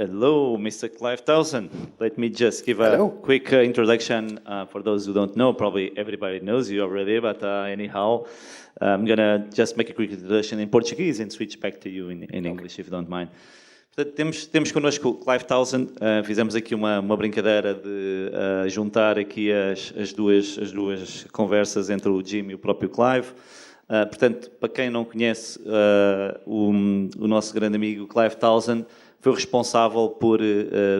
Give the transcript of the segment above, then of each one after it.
Hello, Mr. Clive Towson. Let me just give a Hello. quick introduction for those who don't know. Probably everybody knows you already, but anyhow, I'm gonna just make a quick introduction in Portuguese and switch back to you in English, if you don't mind. Portanto, temos connosco o Clive Towson. Fizemos aqui uma brincadeira de juntar aqui as duas conversas entre o Jim e o próprio Clive. Portanto, para quem não conhece o nosso grande amigo Clive Towson, foi responsável por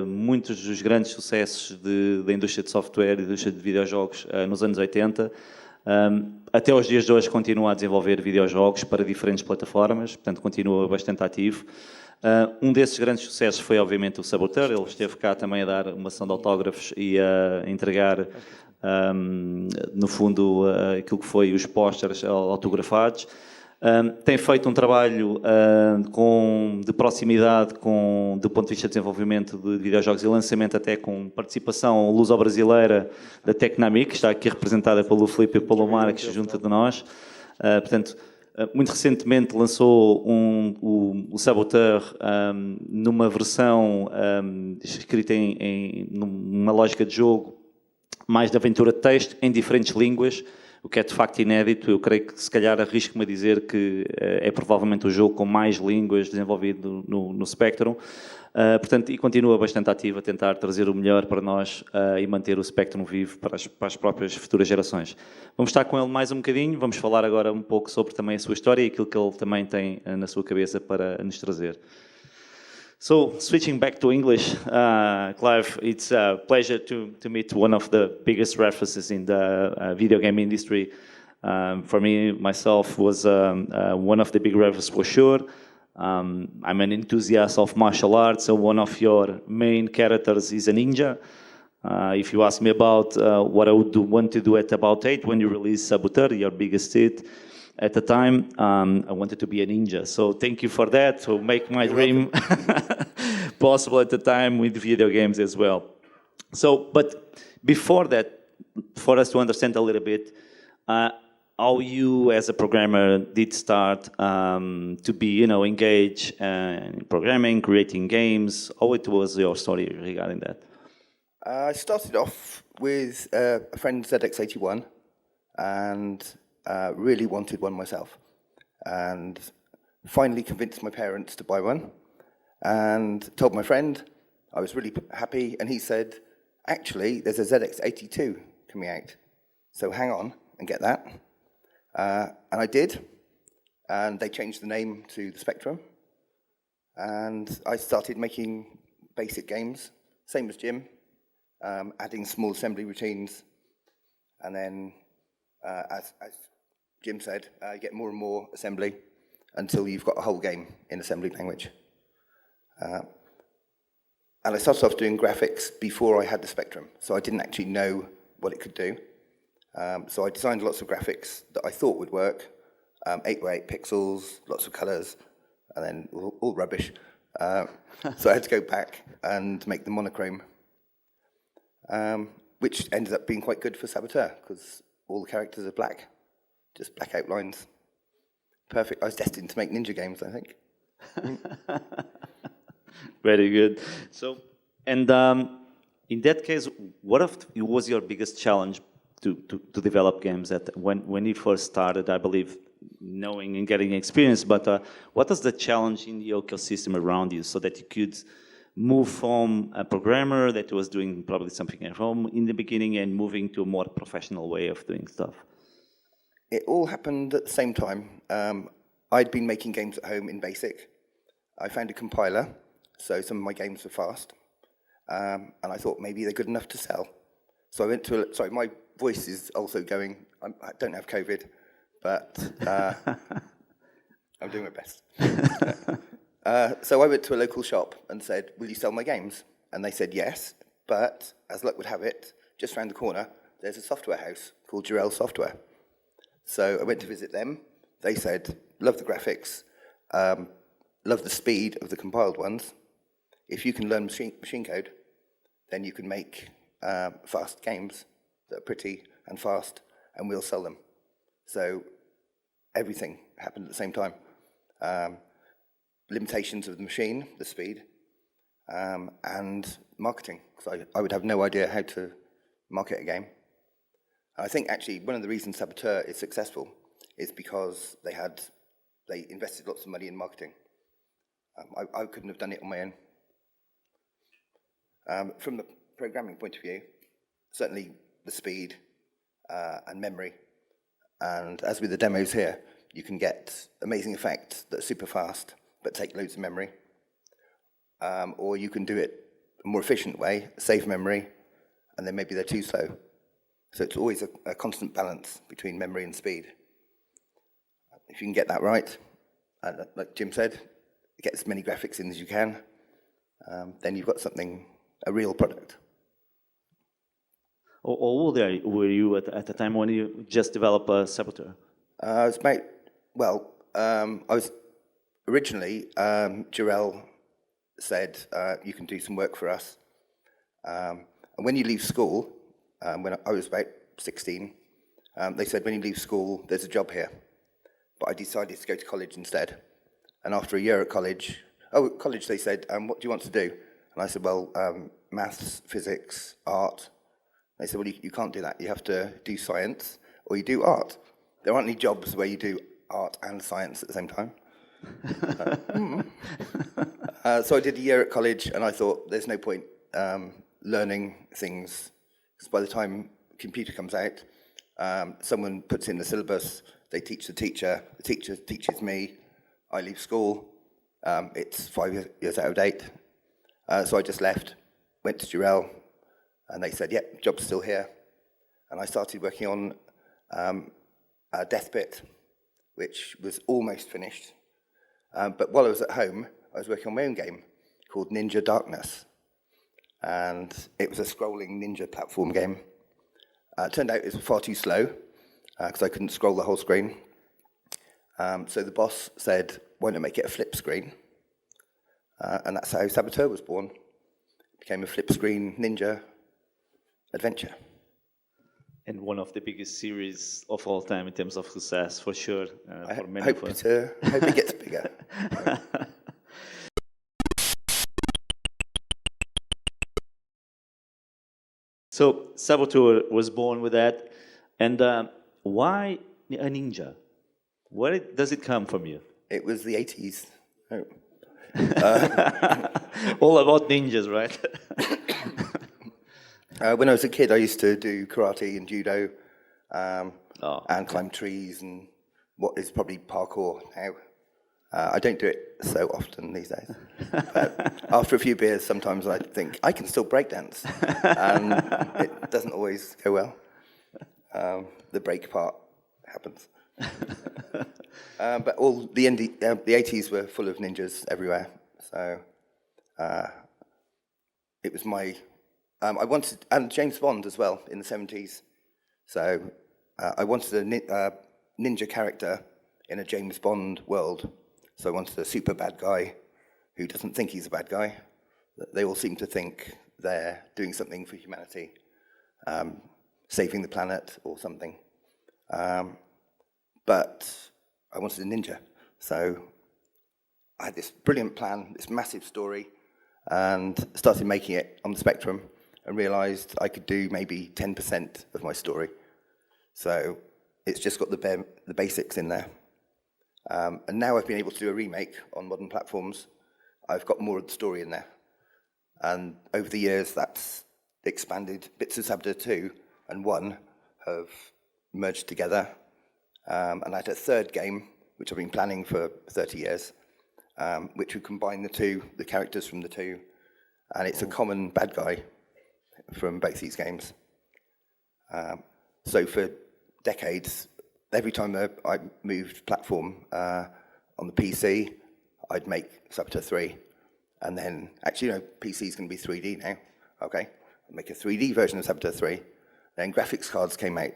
muitos dos grandes sucessos da indústria de software e da indústria de videojogos nos anos 80. Até aos dias de hoje continua a desenvolver videojogos para diferentes plataformas, portanto continua bastante ativo. Um desses grandes sucessos foi obviamente o Saboteur. Ele esteve cá também a dar uma ação de autógrafos e a entregar no fundo aquilo que foi os pósteres autografados. Tem feito um trabalho de proximidade do ponto de vista de desenvolvimento de videojogos e lançamento, até com participação luso-brasileira da Tecnamic, que está aqui representada pelo Filipe e pelo Marcos, junto de nós. Portanto, muito recentemente lançou o Saboteur numa versão escrita numa lógica de jogo mais de aventura de texto, em diferentes línguas, o que é de facto inédito. Eu creio que se calhar arrisco-me a dizer que é provavelmente o jogo com mais línguas desenvolvido no Spectrum. Portanto, e continua bastante ativo a tentar trazer o melhor para nós e manter o Spectrum vivo para as próprias futuras gerações. Vamos estar com ele mais um bocadinho, vamos falar agora um pouco sobre também a sua história e aquilo que ele também tem na sua cabeça para nos trazer. So, switching back to English, Clive, it's a pleasure to meet one of the biggest references in the video game industry. For me, myself, was one of the big references for sure. I'm an enthusiast of martial arts, so one of your main characters is a ninja. If you ask me about what I would want to do at about 8 when you release Saboteur, your biggest hit, at the time, I wanted to be a ninja. So thank you for that, to make my dream possible at the time with video games as well. So, but before that, for us to understand a little bit, how you as a programmer did start to be, engaged in programming, creating games, how it was your story regarding that? I started off with a friend, ZX81, and really wanted one myself, and finally convinced my parents to buy one, and told my friend. I was really happy, and he said, actually, there's a ZX82 coming out, so hang on and get that. And I did, and they changed the name to the Spectrum, and I started making basic games, same as Jim, adding small assembly routines, and then as Jim said, get more and more assembly until you've got a whole game in assembly language. And I started off doing graphics before I had the Spectrum, so I didn't actually know what it could do. So I designed lots of graphics that I thought would work, 8x8 pixels, lots of colors, and then all rubbish. So I had to go back and make the monochrome, which ended up being quite good for Saboteur, because all the characters are black. Just black outlines. Perfect. I was destined to make ninja games, I think. Very good. So, and in that case, what was your biggest challenge to develop games when you first started? I believe knowing and getting experience, but what was the challenge in the ecosystem around you so that you could move from a programmer that was doing probably something at home in the beginning and moving to a more professional way of doing stuff? It all happened at the same time. I'd been making games at home in BASIC. I found a compiler, so some of my games were fast. And I thought maybe they're good enough to sell. So I went to sorry, my voice is also going. I don't have COVID, but I'm doing my best. So I went to a local shop and said, will you sell my games? And they said yes, but as luck would have it, just around the corner, there's a software house called Jarell Software. So I went to visit them. They said, love the graphics, love the speed of the compiled ones. If you can learn machine code, then you can make fast games that are pretty and fast, and we'll sell them. So everything happened at the same time. Limitations of the machine, the speed, and marketing, because I would have no idea how to market a game. I think actually one of the reasons Saboteur is successful is because they invested lots of money in marketing. I couldn't have done it on my own. From the programming point of view, certainly the speed and memory, and as with the demos here, you can get amazing effects that are super fast but take loads of memory. Or you can do it a more efficient way, save memory, and then maybe they're too slow. So it's always a constant balance between memory and speed. If you can get that right, like Jim said, get as many graphics in as you can, then you've got a real product. How old were you at the time when you just developed Saboteur? I was I was originally, Jarell said, you can do some work for us. And when you leave school, when I was about 16, they said, when you leave school, there's a job here. But I decided to go to college instead. And after a year at college, they said, what do you want to do? And I said, well, maths, physics, art. They said, well, you can't do that. You have to do science or you do art. There aren't any jobs where you do art and science at the same time. So I did a year at college, and I thought there's no point learning things, because by the time computer comes out, someone puts in the syllabus, they teach the teacher teaches me, I leave school, it's 5 years out of date. So I just left, went to Jarell, and they said, yep, job's still here. And I started working on Deathbit, which was almost finished. But while I was at home, I was working on my own game called Ninja Darkness. And it was a scrolling ninja platform game. It turned out it was far too slow, because I couldn't scroll the whole screen. So the boss said, why not make it a flip screen? And that's how Saboteur was born. It became a flip screen ninja adventure. And one of the biggest series of all time in terms of success, for sure. I hope it gets bigger. So Saboteur was born with that. And why a ninja? Where does it come from you? It was the 80s. Oh. All about ninjas, right? When I was a kid, I used to do karate and judo, and climb trees and what is probably parkour now. I don't do it so often these days. But after a few beers, sometimes I think, I can still breakdance. And it doesn't always go well. The break part happens. But all the 80s were full of ninjas everywhere. So it was my... I wanted, and James Bond as well, in the 70s. So I wanted a ninja character in a James Bond world. So I wanted a super bad guy who doesn't think he's a bad guy. They all seem to think they're doing something for humanity, saving the planet or something. But I wanted a ninja. So I had this brilliant plan, this massive story, and started making it on the Spectrum, and realised I could do maybe 10% of my story. So it's just got the basics in there. And now I've been able to do a remake on modern platforms. I've got more of the story in there. And over the years, that's expanded. Bits of Saboteur 2 and 1 have merged together. And I had a third game, which I've been planning for 30 years, which would combine the characters from the two. And it's a common bad guy from both these games. So for decades, every time I moved platform on the PC, I'd make Saboteur 3. And then, actually, PC is going to be 3D now. Okay, I'd make a 3D version of Saboteur 3. Then graphics cards came out.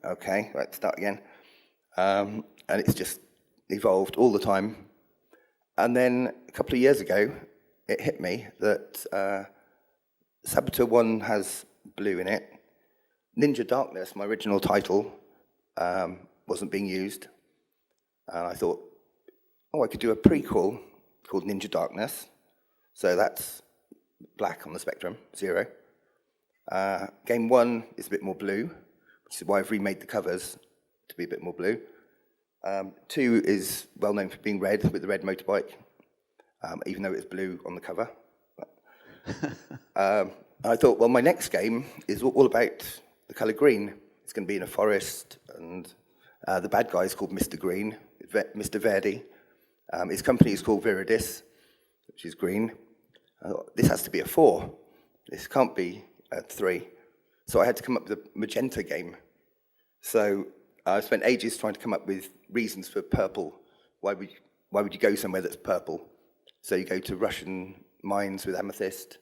Okay, right, start again. And it's just evolved all the time. And then a couple of years ago, it hit me that Saboteur 1 has blue in it. Ninja Darkness, my original title, wasn't being used. And I thought, I could do a prequel called Ninja Darkness. So that's black on the spectrum, 0. Game 1 is a bit more blue, which is why I've remade the covers to be a bit more blue. 2 is well known for being red with the red motorbike, even though it's blue on the cover. I thought, well, my next game is all about the colour green. It's going to be in a forest, and the bad guy is called Mr. Green, Mr. Verdi. His company is called Viridis, which is green. This has to be a 4. This can't be a 3. So I had to come up with a magenta game. So I spent ages trying to come up with reasons for purple. Why would you go somewhere that's purple? So you go to Russian mines with amethyst.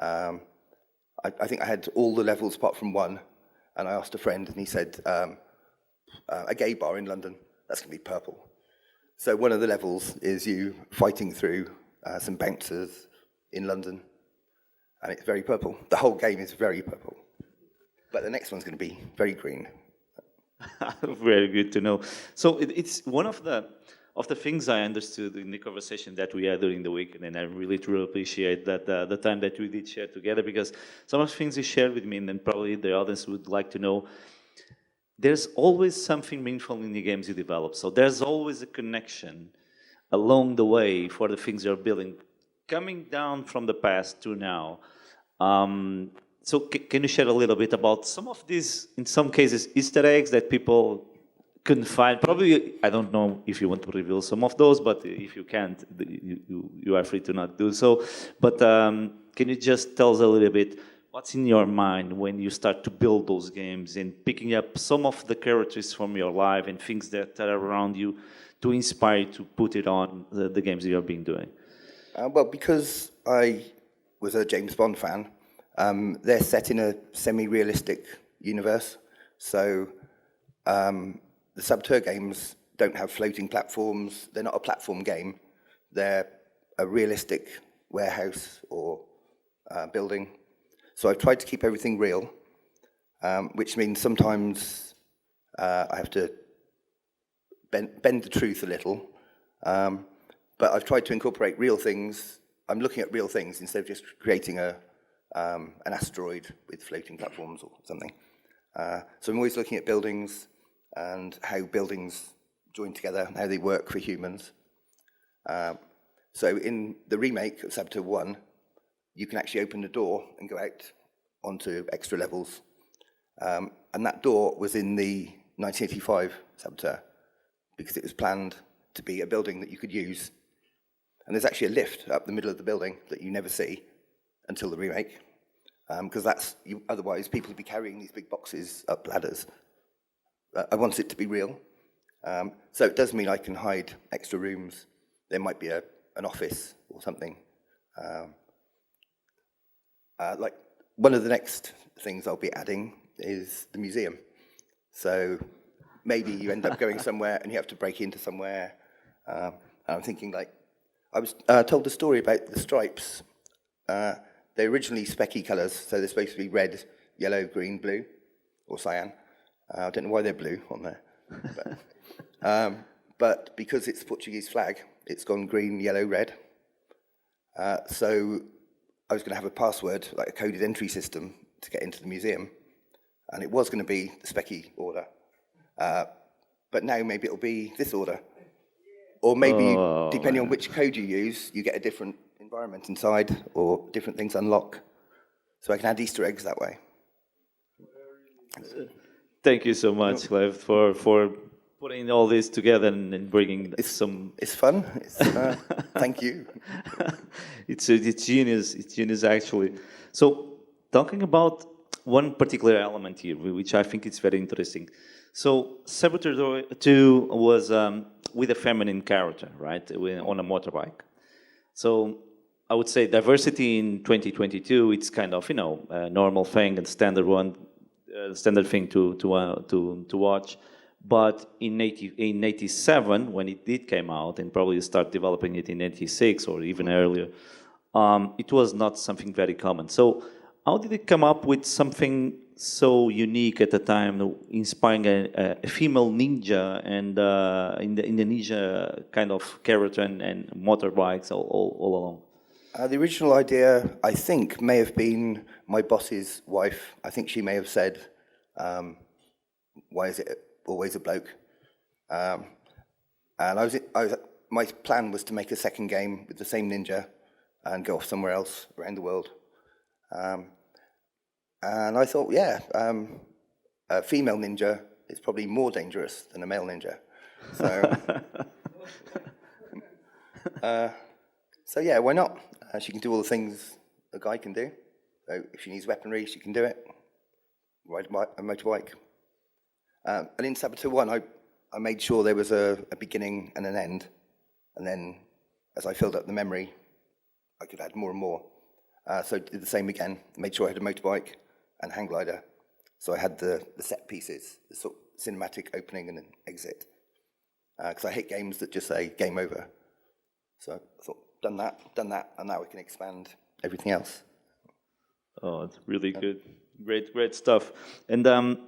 I think I had all the levels apart from 1, and I asked a friend, and he said, a gay bar in London, that's going to be purple. So one of the levels is you fighting through some bouncers in London, and it's very purple. The whole game is very purple. But the next one's going to be very green. Very good to know. So it's one of the things I understood in the conversation that we had during the week, and I really truly appreciate that the time that we did share together, because some of the things you shared with me, and then probably the audience would like to know, there's always something meaningful in the games you develop. So there's always a connection along the way for the things you're building, coming down from the past to now. So can you share a little bit about some of these, in some cases, Easter eggs that people couldn't find? Probably, I don't know if you want to reveal some of those, but if you can't, you are free to not do so. But can you just tell us a little bit what's in your mind when you start to build those games and picking up some of the characters from your life and things that are around you to inspire you to put it on the games you have been doing? Well, because I was a James Bond fan, they're set in a semi-realistic universe. So the Saboteur games don't have floating platforms. They're not a platform game. They're a realistic warehouse or building. So I've tried to keep everything real, which means sometimes I have to bend the truth a little. But I've tried to incorporate real things. I'm looking at real things instead of just creating an asteroid with floating platforms or something. So I'm always looking at buildings and how buildings join together and how they work for humans. So in the remake of Saboteur 1, you can actually open the door and go out onto extra levels. And that door was in the 1985 Saboteur because it was planned to be a building that you could use. And there's actually a lift up the middle of the building that you never see until the remake, because otherwise people would be carrying these big boxes up ladders. I want it to be real. So it does mean I can hide extra rooms. There might be an office or something. Like one of the next things I'll be adding is the museum. So maybe you end up going somewhere and you have to break into somewhere. And I'm thinking, like, I was told a story about the stripes. They're originally specky colours, so they're supposed to be red, yellow, green, blue, or cyan. I don't know why they're blue on there. But because it's the Portuguese flag, it's gone green, yellow, red. So I was going to have a password, like a coded entry system, to get into the museum. And it was going to be the specky order. But now maybe it'll be this order. Or maybe, depending on which code you use, you get a different environment inside, or different things unlock. So I can add Easter eggs that way. Thank you so much, Clive, for putting all this together and bringing some... It's fun. Thank you. It's genius. It's genius, actually. So, talking about one particular element here, which I think is very interesting. So, Saboteur 2 was with a feminine character, right, on a motorbike. So, I would say diversity in 2022, it's kind of, a normal thing and standard thing to watch. But in 87, when it did came out, and probably start developing it in 86 or even earlier, it was not something very common. So how did it come up with something so unique at the time, inspiring a female ninja and in the ninja kind of character and motorbikes all along? The original idea, I think, may have been my boss's wife. I think she may have said, why is it always a bloke? And my plan was to make a second game with the same ninja and go off somewhere else around the world. And I thought, a female ninja is probably more dangerous than a male ninja. So yeah, why not? She can do all the things a guy can do. So if she needs weaponry, she can do it. Ride a motorbike. And in Saboteur 1, I made sure there was a beginning and an end. And then as I filled up the memory, I could add more and more. So did the same again. Made sure I had a motorbike and hang glider. So I had the set pieces, the sort of cinematic opening and an exit. Because I hate games that just say game over. So I thought, done that, and now we can expand everything else. Oh, it's really good. Great stuff. And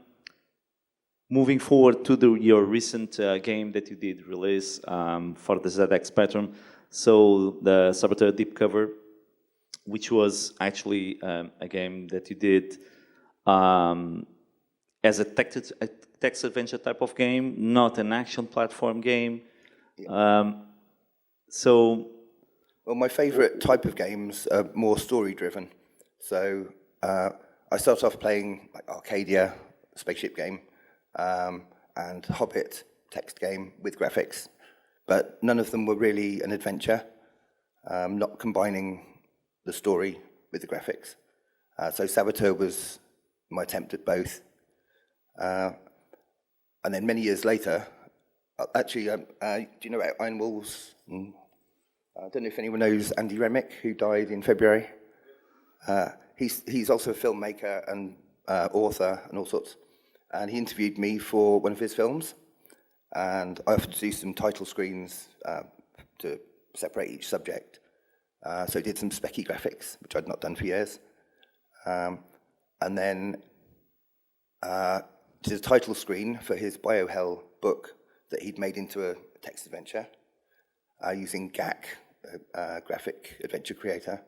moving forward to your recent game that you did release for the ZX Spectrum, so the Saboteur Deep Cover, which was actually a game that you did as a text adventure type of game, not an action platform game. Yeah. Well, my favorite type of games are more story-driven. So I started off playing like Arcadia, spaceship game, and Hobbit text game with graphics, but none of them were really an adventure, not combining the story with the graphics. So Saboteur was my attempt at both. And then many years later, actually, do you know about Iron Wolves? I don't know if anyone knows Andy Remick, who died in February. He's also a filmmaker and author and all sorts. And he interviewed me for one of his films. And I offered to do some title screens to separate each subject. So I did some specky graphics, which I'd not done for years. And then did a title screen for his Biohell book that he'd made into a text adventure using GAC, Graphic Adventure Creator,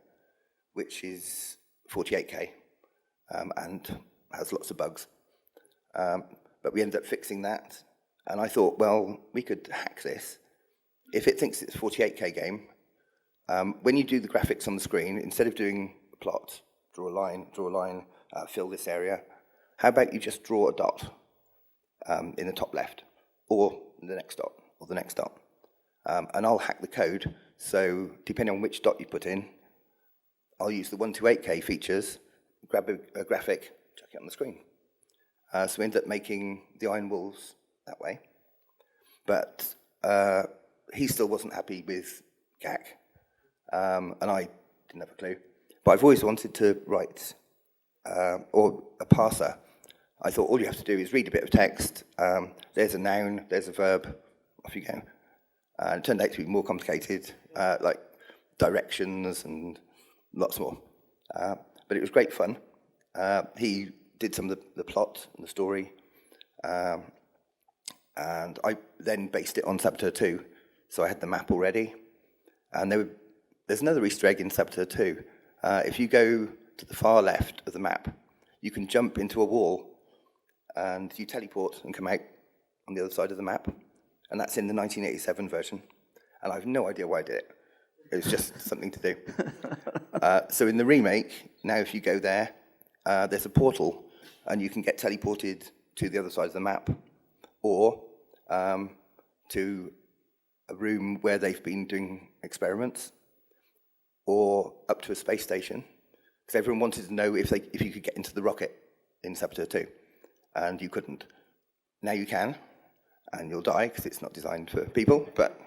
which is 48K and has lots of bugs. But we ended up fixing that. And I thought, well, we could hack this. If it thinks it's a 48K game, when you do the graphics on the screen, instead of doing a plot, draw a line, fill this area, how about you just draw a dot in the top left, or the next dot, or the next dot. And I'll hack the code, so depending on which dot you put in, I'll use the 128K features, grab a graphic, chuck it on the screen. So we ended up making the Iron Wolves that way. But he still wasn't happy with GAC, and I didn't have a clue. But I've always wanted to write, or a parser. I thought all you have to do is read a bit of text, there's a noun, there's a verb, off you go. And it turned out to be more complicated, like directions and lots more. But it was great fun. He did some of the plot and the story, and I then based it on Saboteur 2, so I had the map already. And there's another Easter egg in Saboteur 2. If you go to the far left of the map, you can jump into a wall, and you teleport and come out on the other side of the map. And that's in the 1987 version. And I have no idea why I did it. It was just something to do. So in the remake, now if you go there, there's a portal, and you can get teleported to the other side of the map, or to a room where they've been doing experiments, or up to a space station, because everyone wanted to know if you could get into the rocket in Saboteur 2, and you couldn't. Now you can, and you'll die because it's not designed for people, but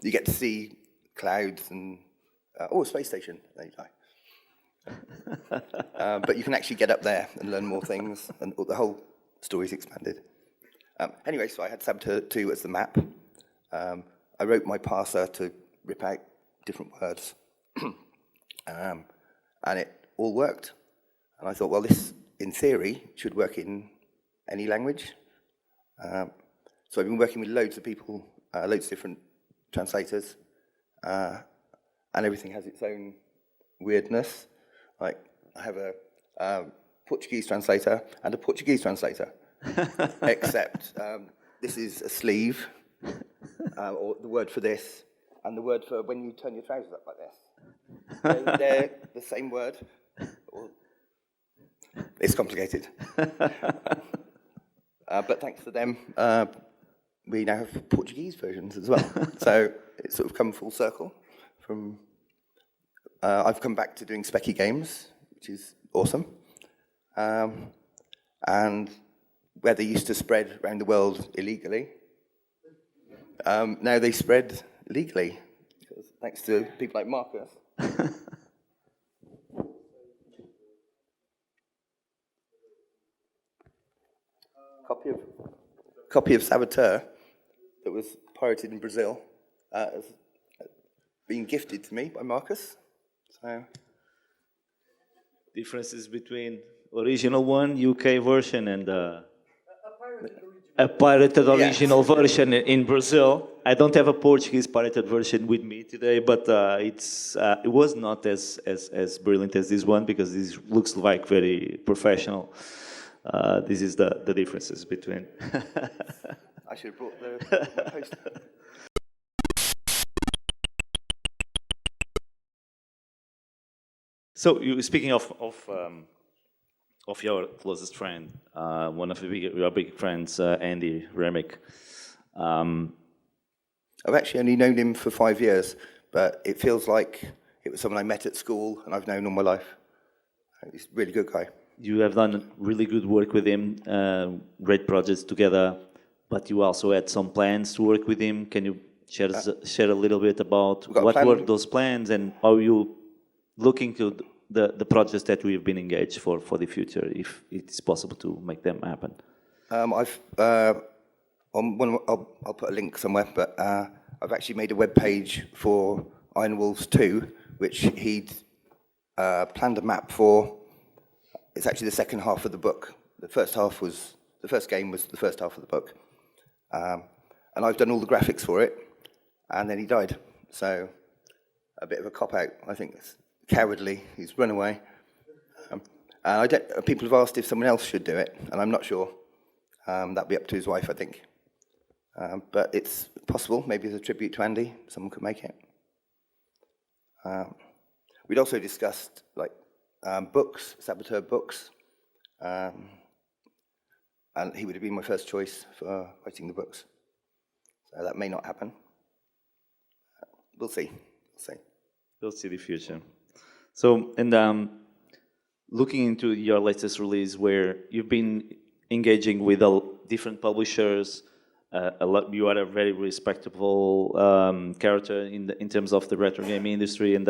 you get to see clouds and, a space station, there you die. But you can actually get up there and learn more things, and the whole story's expanded. Anyway, so I had Saboteur 2 as the map. I wrote my parser to rip out different words, and it all worked. And I thought, well, this, in theory, should work in any language. So I've been working with loads of people, loads of different translators, and everything has its own weirdness. Like, I have a Portuguese translator and a Portuguese translator, except this is a sleeve, or the word for this, and the word for when you turn your trousers up like this. They're the same word. It's complicated. But thanks to them, we now have Portuguese versions as well. So it's sort of come full circle from... I've come back to doing specky games, which is awesome. And where they used to spread around the world illegally, now they spread legally, thanks to people like Marcus. Copy of Saboteur that was pirated in Brazil has been gifted to me by Marcus. So Differences between original one, UK version, and a pirated original version in Brazil. I don't have a Portuguese pirated version with me today, but it was not as brilliant as this one because this looks like very professional. This is the differences between. I should have brought the poster. So, speaking of your closest friend, one of your big friends, Andy Remick. I've actually only known him for 5 years, but it feels like it was someone I met at school and I've known all my life. He's a really good guy. You have done really good work with him, great projects together, but you also had some plans to work with him. Can you share a little bit about what were those plans and how you looking to the projects that we've been engaged for the future, if it's possible to make them happen? I'll put a link somewhere, but I've actually made a web page for Iron Wolves 2, which he'd planned a map for. It's actually the second half of the book. The first game was the first half of the book. And I've done all the graphics for it, and then he died. So, a bit of a cop-out, I think. It's cowardly, he's run away. And people have asked if someone else should do it, and I'm not sure. That'd be up to his wife, I think. But it's possible, maybe as a tribute to Andy, someone could make it. We'd also discussed, books, Saboteur books. And he would have been my first choice for writing the books. So that may not happen. We'll see. We'll see the future. So, and looking into your latest release, where you've been engaging with different publishers, you are a very respectable character in terms of the retro game industry, and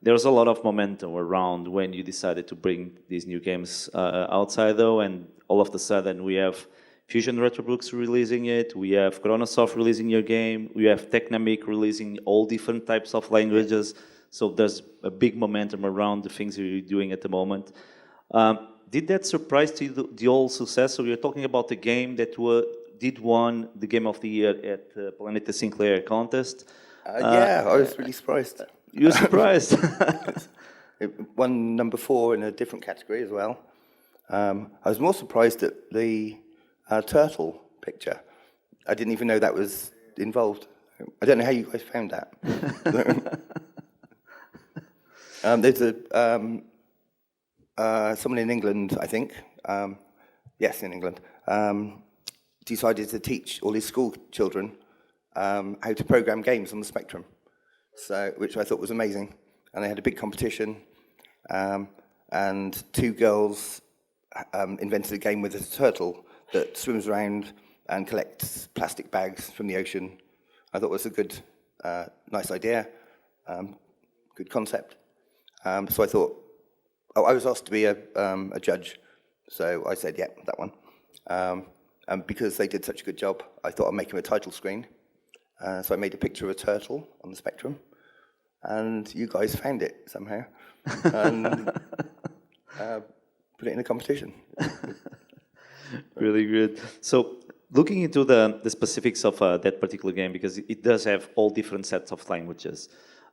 there's a lot of momentum around when you decided to bring these new games outside, though, and all of a sudden we have Fusion Retrobooks releasing it, we have Chronosoft releasing your game, we have Technamic releasing all different types of languages. So there's a big momentum around the things you're doing at the moment. Did that surprise you, the whole success? So you're talking about the game that did won the Game of the Year at Planeta Sinclair contest. Yeah, I was really surprised. You were surprised? It won number 4 in a different category as well. I was more surprised at the turtle picture. I didn't even know that was involved. I don't know how you guys found that. There's someone in England, I think, yes, in England, decided to teach all his school children how to program games on the Spectrum, which I thought was amazing. And they had a big competition, and 2 girls invented a game with a turtle that swims around and collects plastic bags from the ocean. I thought it was a good, nice idea, good concept. So I thought, I was asked to be a judge, so I said, yeah, that one. And because they did such a good job, I thought I'd make him a title screen. So I made a picture of a turtle on the Spectrum, and you guys found it somehow, and put it in a competition. Really good. So looking into the specifics of that particular game, because it does have all different sets of languages,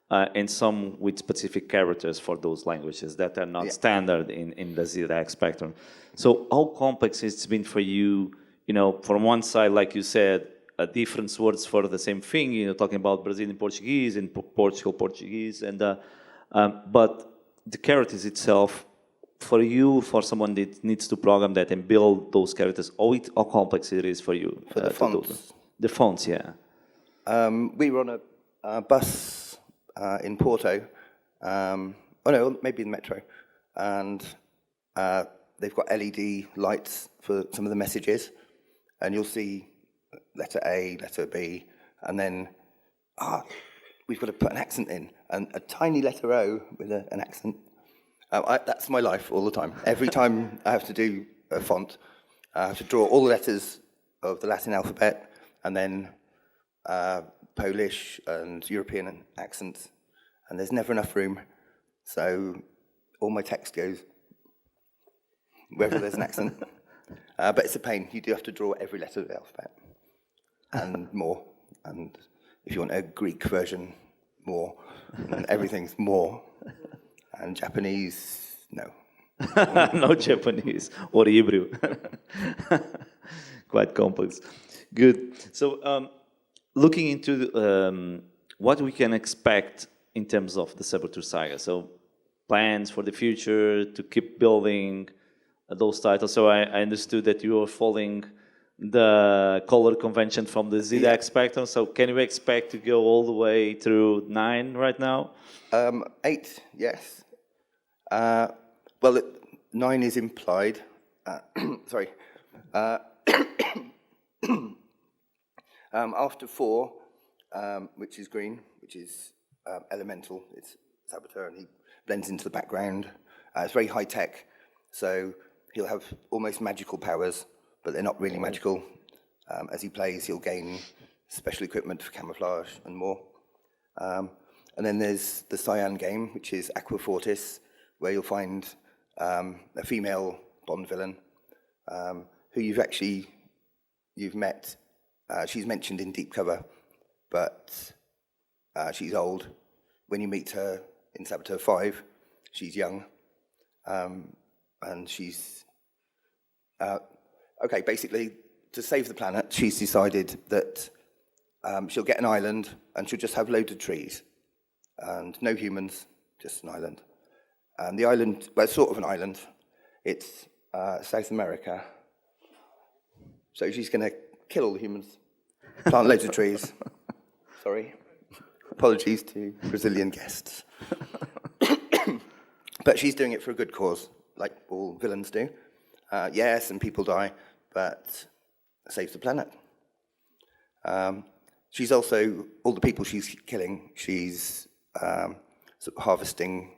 and some with specific characters for those languages that are not standard in the ZDAC spectrum. So how complex it's been for you, from one side, like you said, different words for the same thing, talking about Brazilian Portuguese and Portugal Portuguese, and but the characters itself, for you, for someone that needs to program that and build those characters, how complex it is for you? For the fonts? The fonts, yeah. We were on a bus in Porto, maybe in the metro, and they've got LED lights for some of the messages, and you'll see letter A, letter B, and then we've got to put an accent in, and a tiny letter O with an accent. That's my life all the time. Every time I have to do a font, I have to draw all the letters of the Latin alphabet, and then Polish and European accents, and there's never enough room. So all my text goes wherever there's an accent. But it's a pain. You do have to draw every letter of the alphabet and more. And if you want a Greek version, more. And everything's more. And Japanese, no. No Japanese or Hebrew. Quite complex. Good. So looking into what we can expect in terms of the Saboteur Saga. So plans for the future to keep building those titles. So I understood that you are following the color convention from the ZDAC spectrum. So can we expect to go all the way through 9 right now? 8, yes. 9 is implied. Sorry. After 4, which is green, which is elemental, it's Saboteur, and he blends into the background. It's very high tech, so he'll have almost magical powers, but they're not really magical. As he plays, he'll gain special equipment for camouflage and more. And then there's the Cyan game, which is Aqua Fortis, where you'll find a female Bond villain who you've met. She's mentioned in Deep Cover, but she's old. When you meet her in Saboteur 5, she's young, and she's... basically, to save the planet, she's decided that she'll get an island and she'll just have loads of trees and no humans, just an island. And the island, well, it's sort of an island. It's South America. So she's going to kill all the humans, plant loads of trees. Sorry. Apologies to Brazilian guests. But she's doing it for a good cause, like all villains do. Yes, and people die, but saves the planet. She's also, all the people she's killing, she's sort of harvesting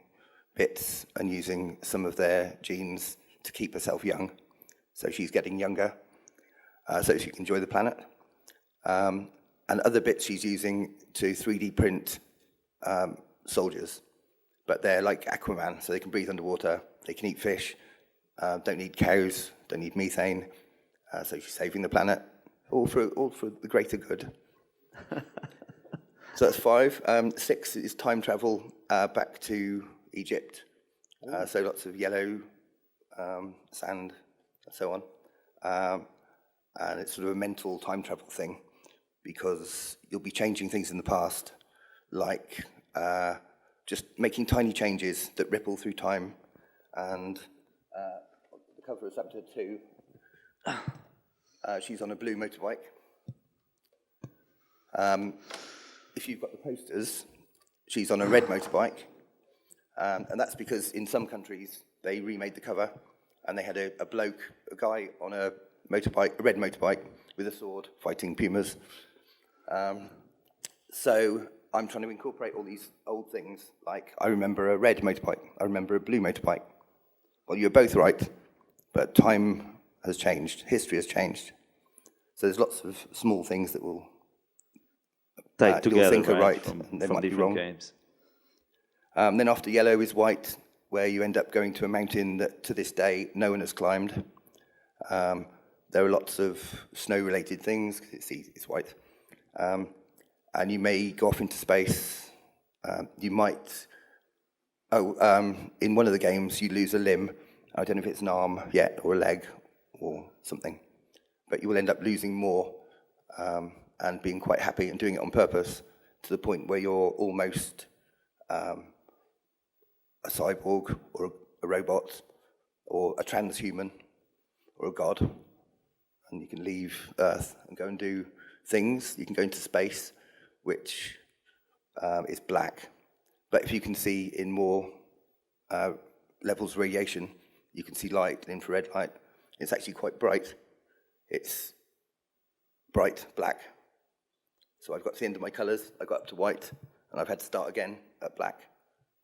bits and using some of their genes to keep herself young. So she's getting younger, so she can enjoy the planet. And other bits she's using to 3D print soldiers. But they're like Aquaman, so they can breathe underwater, they can eat fish, don't need cows, don't need methane. So she's saving the planet, all for the greater good. So that's 5. 6 is time travel back to Egypt. So lots of yellow sand and so on. And it's sort of a mental time travel thing, because you'll be changing things in the past, like just making tiny changes that ripple through time. And the cover of Saboteur 2, she's on a blue motorbike. If you've got the posters, she's on a red motorbike. And that's because in some countries, they remade the cover, and they had a guy on a motorbike, a red motorbike, with a sword, fighting pumas. So I'm trying to incorporate all these old things, like I remember a red motorbike, I remember a blue motorbike. Well, you're both right, but time has changed, history has changed. So there's lots of small things that will Take together, you'll think are right, from and they might be wrong. games. Then after yellow is white, where you end up going to a mountain that to this day no one has climbed. There are lots of snow-related things, because it's white. And you may go off into space You might, in one of the games, you lose a limb. I don't know if it's an arm yet, or a leg, or something. But you will end up losing more and being quite happy and doing it on purpose to the point where you're almost a cyborg or a robot or a transhuman or a god. And you can leave Earth and go and do things. You can go into space, which is black. But if you can see in more levels of radiation, you can see light and infrared light. It's actually quite bright. It's bright black. So I've got to the end of my colours, I got up to white, and I've had to start again at black,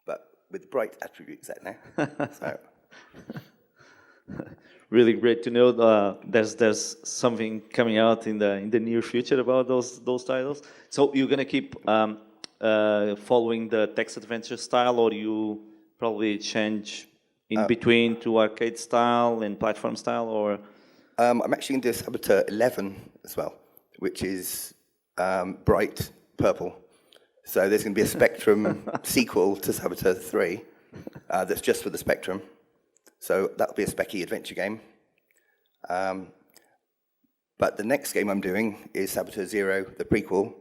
but with bright attributes set now. So. Really great to know. There's something coming out in the near future about those titles. So you're gonna keep following the text adventure style, or you probably change in between to arcade style and platform style, or? I'm actually going to do Saboteur 11 as well, which is bright purple. So there's going to be a Spectrum sequel to Saboteur 3 that's just for the Spectrum. So that'll be a specky adventure game. But the next game I'm doing is Saboteur Zero, the prequel.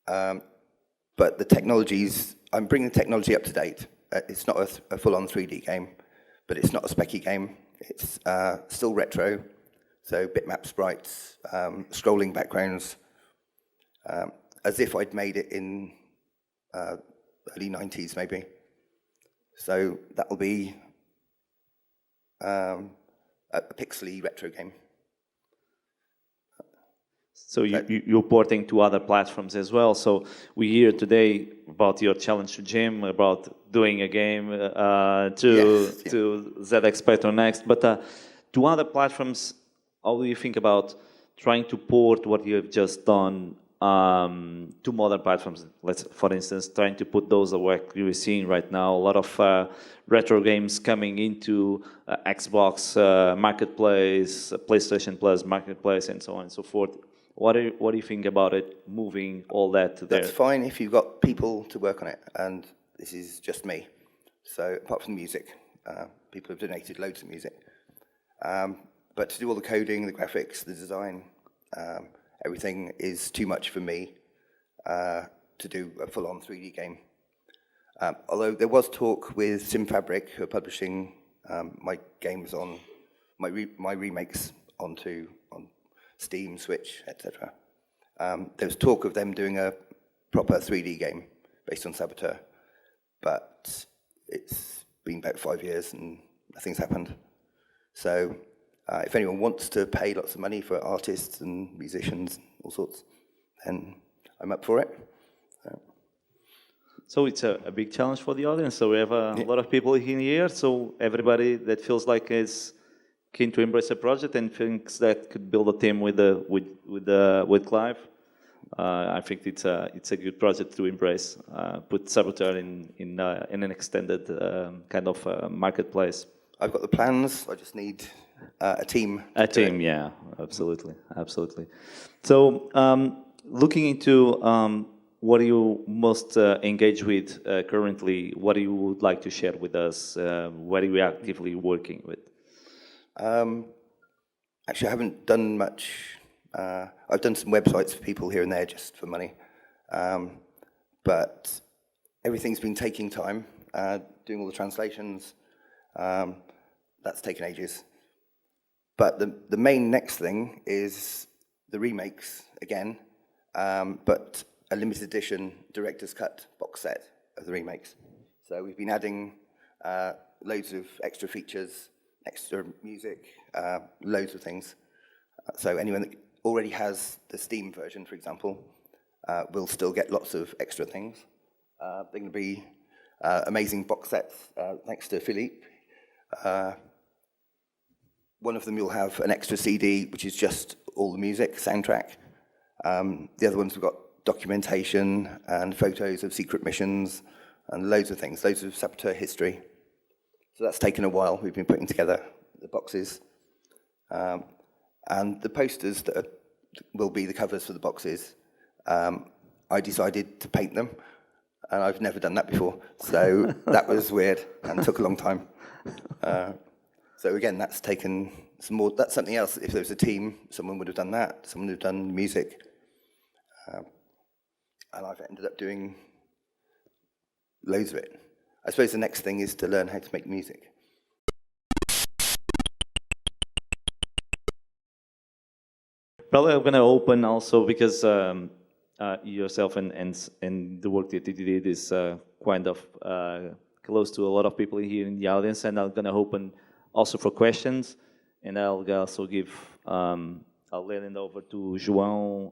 But the technologies, I'm bringing the technology up to date. It's not a full-on 3D game, but it's not a specky game. It's still retro, so bitmap sprites, scrolling backgrounds, as if I'd made it in early 90s maybe. So that will be a pixely retro game. So you're porting to other platforms as well. So we hear today about your challenge to Jim, about doing a game to ZX Spectrum Next. But to other platforms, how do you think about trying to port what you have just done to modern platforms? Let's, for instance, trying to put those work you're seeing right now. A lot of retro games coming into Xbox Marketplace, PlayStation Plus Marketplace, and so on and so forth. What do you think about it, moving all that to there? That's fine if you've got people to work on it, and this is just me. So apart from music, people have donated loads of music. But to do all the coding, the graphics, the design, everything is too much for me to do a full-on 3D game. Although there was talk with SimFabric, who are publishing my games on, my remakes on Steam, Switch, etc. There was talk of them doing a proper 3D game based on Saboteur, but it's been about 5 years and nothing's happened. So if anyone wants to pay lots of money for artists and musicians, all sorts, then I'm up for it. So it's a big challenge for the audience. So we have a lot of people in here. So everybody that feels like is keen to embrace a project and thinks that could build a team with Clive, I think it's a good project to embrace. Put Saboteur in an extended kind of marketplace. I've got the plans. I just need a team. A team, yeah, absolutely. So looking into what are you most engaged with currently? What do you would like to share with us? What are you actively working with? Actually, I haven't done much. I've done some websites for people here and there just for money. But everything's been taking time. Doing all the translations, that's taken ages. But the main next thing is the remakes again, but a limited edition director's cut box set of the remakes. So we've been adding loads of extra features, extra music, loads of things. So anyone that already has the Steam version, for example, will still get lots of extra things. They're going to be amazing box sets, thanks to Philippe. One of them you'll have an extra CD, which is just all the music, soundtrack. The other ones we've got documentation and photos of secret missions and loads of things, loads of Saboteur history. So that's taken a while. We've been putting together the boxes. And the posters that will be the covers for the boxes, I decided to paint them and I've never done that before. So that was weird and took a long time. So again, that's taken some more. That's something else. If there was a team, someone would have done that. Someone would have done music, and I've ended up doing loads of it. I suppose the next thing is to learn how to make music. Probably I'm going to open also because yourself and the work that you did is kind of close to a lot of people here in the audience, and I'm going to open also for questions, and I'll also give, I'll let it over to João,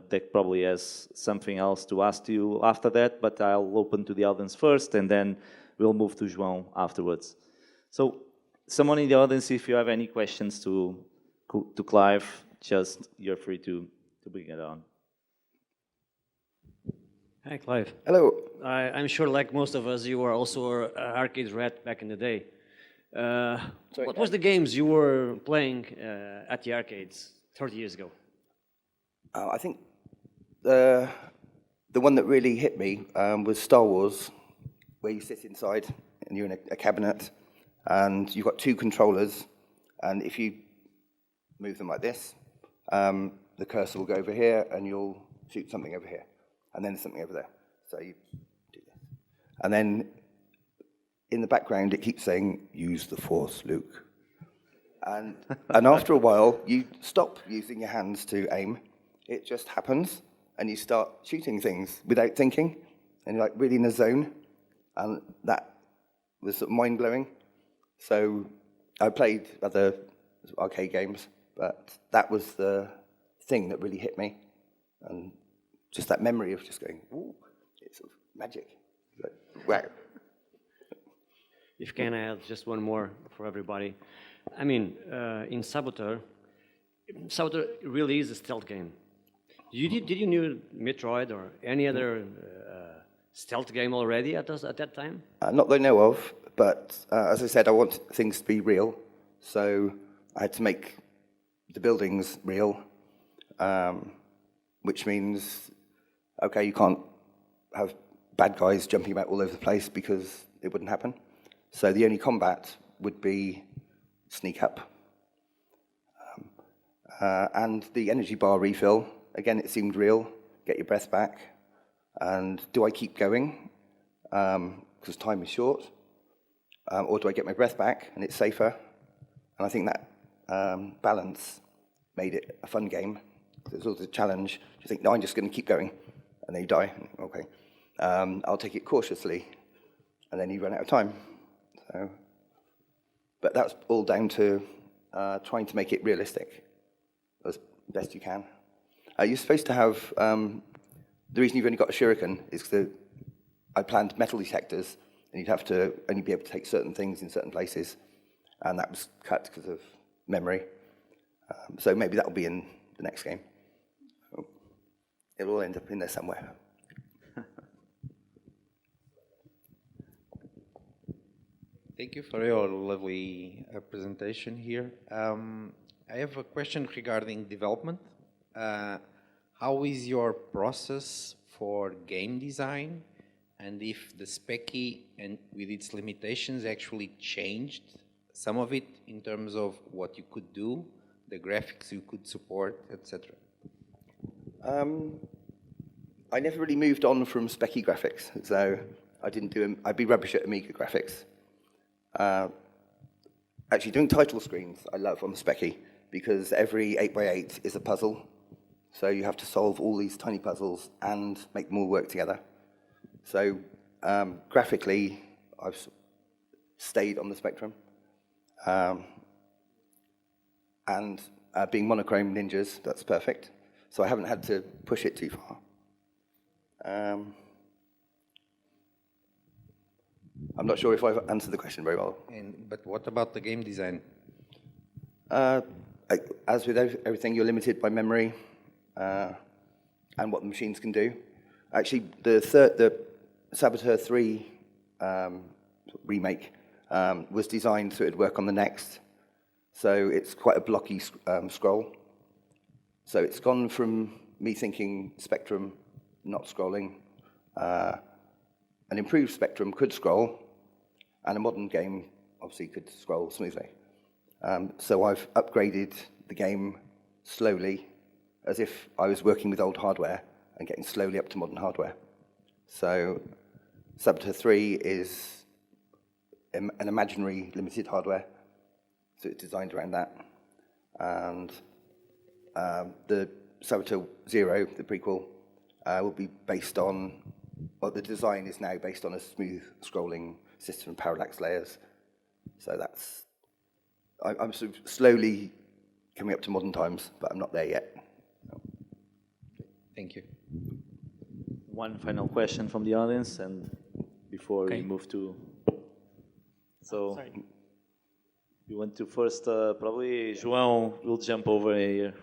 that probably has something else to ask you after that, but I'll open to the audience first, and then we'll move to João afterwards. So, someone in the audience, if you have any questions to Clive, just you're free to bring it on. Hi, Clive. Hello. I'm sure, like most of us, you were also an arcade rat back in the day. What was the games you were playing at the arcades 30 years ago? I think the one that really hit me was Star Wars, where you sit inside and you're in a cabinet, and you've got two controllers, and if you move them like this, the cursor will go over here, and you'll shoot something over here, and then something over there. So you do this, and then in the background, it keeps saying, "Use the Force, Luke." And after a while, you stop using your hands to aim. It just happens, and you start shooting things without thinking, and you're like really in a zone. And that was sort of mind-blowing. So I played other arcade games, but that was the thing that really hit me. And just that memory of just going, ooh, it's sort of magic. Like, wow. If can I add just one more for everybody? I mean, in Saboteur really is a stealth game. Did you know Metroid or any other stealth game already at that time? Not that I know of, but as I said, I want things to be real. So I had to make the buildings real, which means, okay, you can't have bad guys jumping about all over the place because it wouldn't happen. So the only combat would be sneak up. And the energy bar refill, again, it seemed real. Get your breath back. And do I keep going because time is short? Or do I get my breath back and it's safer? And I think that balance made it a fun game. There's always a challenge. You think, no, I'm just going to keep going. And then you die. Okay. I'll take it cautiously. And then you run out of time. So, but that's all down to trying to make it realistic as best you can. You're supposed to have, the reason you've only got a shuriken is because I planned metal detectors, and you'd have to only be able to take certain things in certain places, and that was cut because of memory. So maybe that will be in the next game. It'll all end up in there somewhere. Thank you for your lovely presentation here. I have a question regarding development. How is your process for game design, and if the Speccy and with its limitations actually changed some of it in terms of what you could do, the graphics you could support, etc.? I never really moved on from Speccy graphics, so I'd be rubbish at Amiga graphics. Actually, doing title screens I love on Speccy because every 8x8 is a puzzle. So you have to solve all these tiny puzzles and make them all work together. So graphically, I've stayed on the spectrum. And being monochrome ninjas, that's perfect. So I haven't had to push it too far. I'm not sure if I've answered the question very well. But what about the game design? As with everything, you're limited by memory and what the machines can do. Actually, the Saboteur 3 remake was designed so it would work on the next. So it's quite a blocky scroll. So it's gone from me thinking Spectrum, not scrolling, an improved Spectrum could scroll, and a modern game obviously could scroll smoothly. So I've upgraded the game slowly, as if I was working with old hardware and getting slowly up to modern hardware. So Saboteur 3 is an imaginary limited hardware, so it's designed around that. And the Saboteur 0, the prequel, will be based on, well, the design is now based on a smooth scrolling system of parallax layers. So that's, I'm sort of slowly coming up to modern times, but I'm not there yet. Thank you. One final question from the audience, and before we move to. So, you want to first, probably João will jump over here.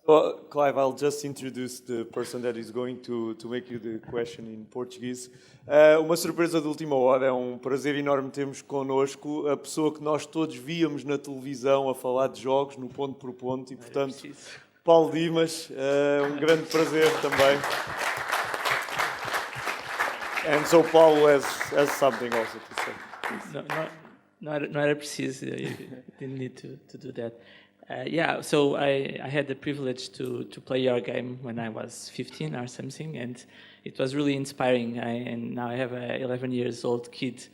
Well, Clive, I'll just introduce the person that is going to make you the question in Portuguese. Uma surpresa de última hora, é um prazer enorme termos connosco a pessoa que nós todos víamos na televisão a falar de jogos no ponto por ponto e, portanto, Paulo Dimas, um grande prazer também. And so Paulo has something also to say. Not era preciso. You didn't need to do that. Yeah, so I had the privilege to play your game when I was 15 or something, and it was really inspiring. And now I have a 11-year-old kid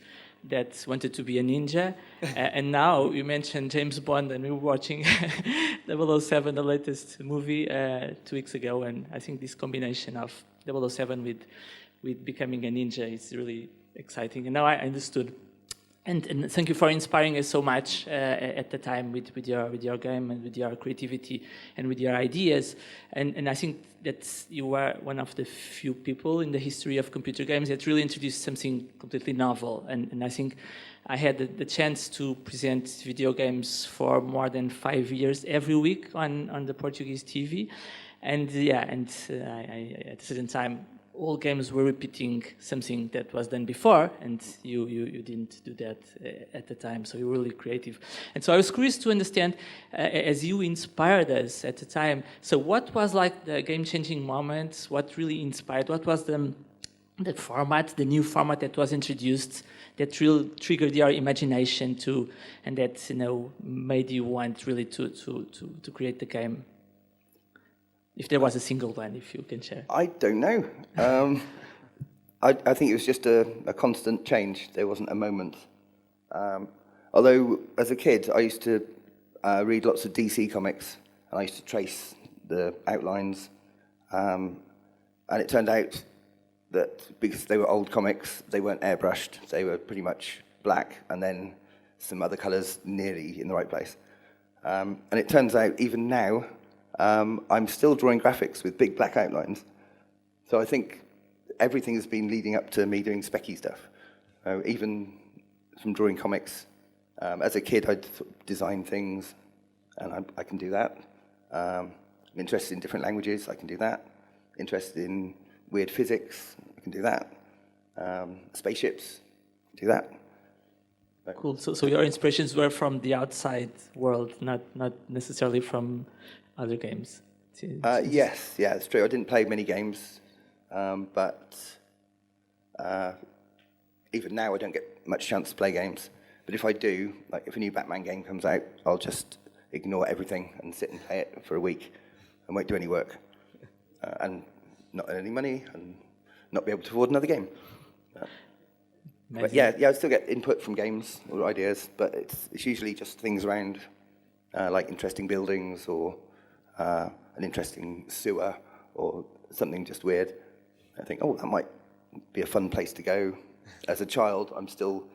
that wanted to be a ninja. And now you mentioned James Bond, and we were watching 007, the latest movie, 2 weeks ago, and I think this combination of 007 with becoming a ninja is really exciting. And now I understood. And thank you for inspiring us so much at the time with your game and with your creativity and with your ideas. And I think that you are one of the few people in the history of computer games that really introduced something completely novel. And I think I had the chance to present video games for more than 5 years every week on the Portuguese TV. And I at a certain time, all games were repeating something that was done before, and you didn't do that at the time, so you were really creative. And so I was curious to understand, as you inspired us at the time, so what was like the game-changing moments, what really inspired, what was the format, the new format that was introduced that really triggered your imagination and that, made you want really to create the game? If there was a single one, if you can share. I don't know. I think it was just a constant change. There wasn't a moment. Although, as a kid, I used to read lots of DC comics, and I used to trace the outlines. And it turned out that because they were old comics, they weren't airbrushed. They were pretty much black, and then some other colours nearly in the right place. And it turns out, even now, I'm still drawing graphics with big black outlines. So I think everything has been leading up to me doing specky stuff. Even from drawing comics. As a kid, I'd design things, and I can do that. I'm interested in different languages, I can do that. Interested in weird physics, I can do that. Spaceships, I can do that. Cool. So your inspirations were from the outside world, not necessarily from other games. Yes, it's true. I didn't play many games, but even now I don't get much chance to play games. But if I do, like if a new Batman game comes out, I'll just ignore everything and sit and play it for a week and won't do any work. And not earn any money and not be able to afford another game. But yeah, I still get input from games or ideas, but it's usually just things around like interesting buildings or an interesting sewer or something just weird. I think, that might be a fun place to go. As a child, I'm still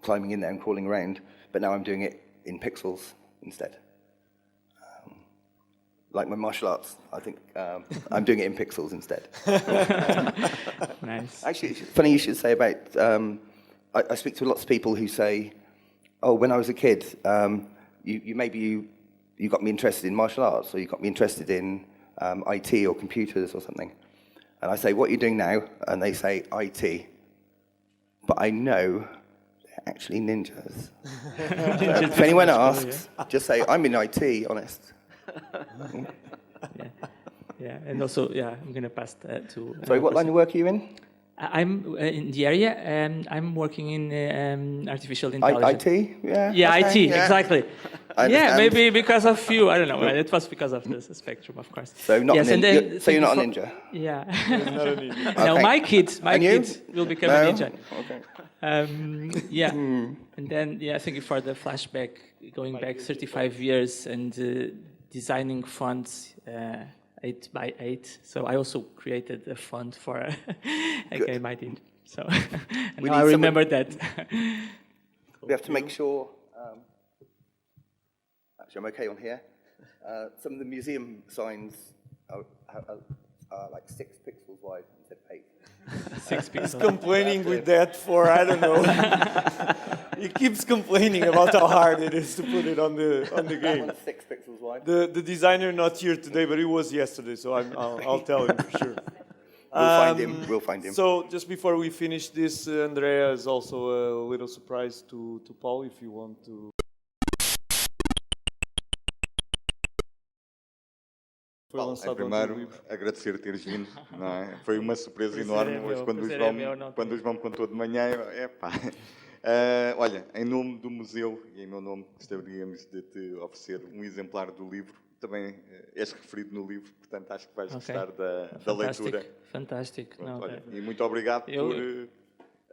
climbing in there and crawling around, but now I'm doing it in pixels instead. Like my martial arts, I think I'm doing it in pixels instead. Nice. Actually, it's funny you should say about, I speak to lots of people who say, when I was a kid, you got me interested in martial arts, or you got me interested in IT or computers or something. And I say, what are you doing now? And they say, IT. But I know they're actually ninjas. So if anyone asks, just say, I'm in IT, honest. Yeah, and also, I'm going to pass that to... Sorry, what line of work are you in? I'm in the area. I'm working in artificial intelligence. IT, yeah. Yeah, okay, IT, yeah. exactly. I Yeah, understand. maybe because of you. I don't know. It was because of the spectrum, of course. So not yes, a and ninja. then So you're not a thank you ninja. Yeah. Not a ninja. No, Okay. my kids And you? will become No? a ninja. Okay. Yeah, and then thank you for the flashback, going back 35 years and designing fonts 8x8. So I also created a font for a game I did. So and We now I need remember that. We have to make sure. Actually, I'm okay on here. Some of the museum signs are like 6 pixels wide instead of 8. 6 pixels. Complaining with that for, I don't know. He keeps complaining about how hard it is to put it on the That game. one's 6 pixels wide. The designer not here today, but he was yesterday, so I'll tell him for sure. We'll find him. We'll find him. So just before we finish this, Andrea is also a little surprise to Paul, if you want to. Foi Paulo, lançado em ontem o primeiro, livro. agradecer teres vindo, não é? Foi uma surpresa Prazer enorme é meu, hoje quando prazer o é meu, não Quando o João me contou de manhã. Olha, em nome do museu e em meu nome, gostaríamos de te oferecer um exemplar do livro. Também és referido no livro, portanto acho que vais gostar da leitura. Fantástico. Pronto, Não, olha, e muito obrigado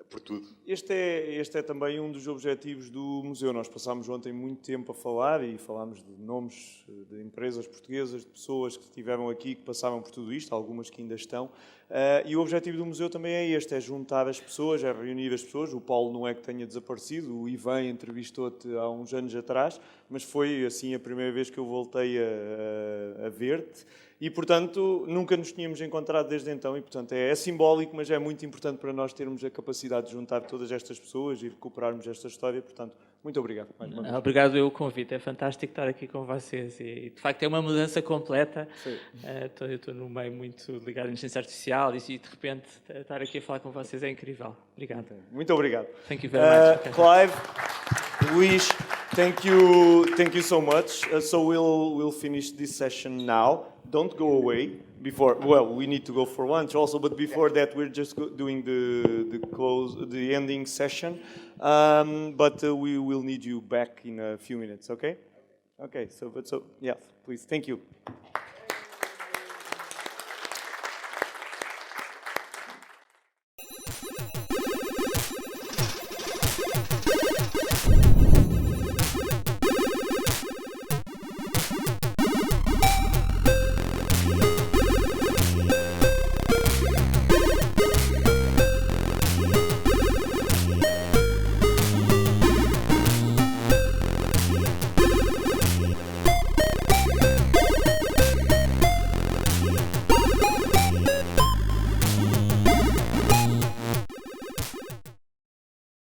por tudo. Este é também um dos objetivos do museu. Nós passámos ontem muito tempo a falar e falámos de nomes de empresas portuguesas, de pessoas que estiveram aqui, que passaram por tudo isto, algumas que ainda estão. E o objetivo do museu também é este, é juntar as pessoas, é reunir as pessoas. O Paulo não é que tenha desaparecido, o Ivan entrevistou-te há uns anos atrás, mas foi assim a primeira vez que eu voltei a ver-te. E, portanto, nunca nos tínhamos encontrado desde então e, portanto, é simbólico, mas é muito importante para nós termos a capacidade de juntar todas estas pessoas e recuperarmos esta história. Portanto, muito obrigado. Mais uma vez. Obrigado pelo convite, é fantástico estar aqui com vocês e de facto é uma mudança completa. Eu estou num meio muito ligado à inteligência artificial e de repente estar aqui a falar com vocês é incrível. Obrigado. Muito obrigado. Thank you very much. Okay. Clive, Luís, thank you so much. So we'll finish this session now. Don't go away. We need to go for lunch also, but before that, we're just doing the ending session. But we will need you back in a few minutes. Okay? Okay. So yes, please. Thank you.